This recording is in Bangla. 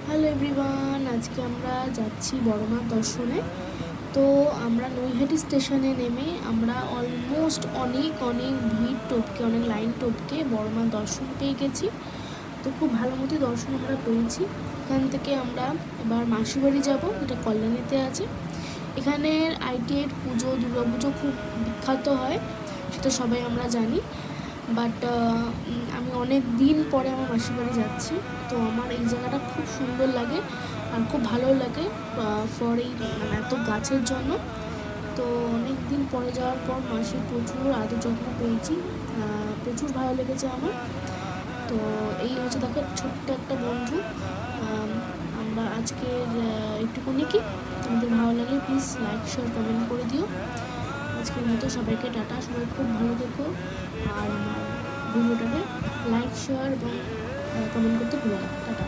হ্যালো এভরিওয়ান, আজকে আমরা যাচ্ছি বড়মার দর্শনে। তো আমরা নৈহাটি স্টেশনে নেমে আমরা অলমোস্ট অনেক ভিড় টপকে, অনেক লাইন টপকে বড়মার দর্শন পেয়ে গেছি। তো খুব ভালো মতো দর্শন আমরা পেয়েছি। এখান থেকে আমরা এবার মাসিবাড়ি যাব, যেটা কল্যাণীতে আছে। এখানের আইটিআইয়ের পুজো, দুর্গা পুজো খুব বিখ্যাত হয়, সেটা সবাই আমরা জানি। বাট আমি অনেক দিন পরে আমার মাসির বাড়ি যাচ্ছি। তো আমার এই জায়গাটা খুব সুন্দর লাগে আর খুব ভালো লাগে ফর এই এত গাছের জন্য। তো অনেক দিন পরে যাওয়ার পর মাসির প্রচুর আদর যত্ন পেয়েছি, প্রচুর ভালো লেগেছে আমার। তো এই হচ্ছে দেখো ছোট্ট একটা বন্ধু। আমরা আজকের একটুখানি কি তোমাদের ভালো লাগলে প্লিজ লাইক শেয়ার কমেন্ট করে দিও। আজকের মতো সবাইকে টাটা, সবাই খুব ভালো থেকো। আর আমার ভিডিওটাকে লাইক শেয়ার এবং কমেন্ট করতে ভুলো না। টাটা।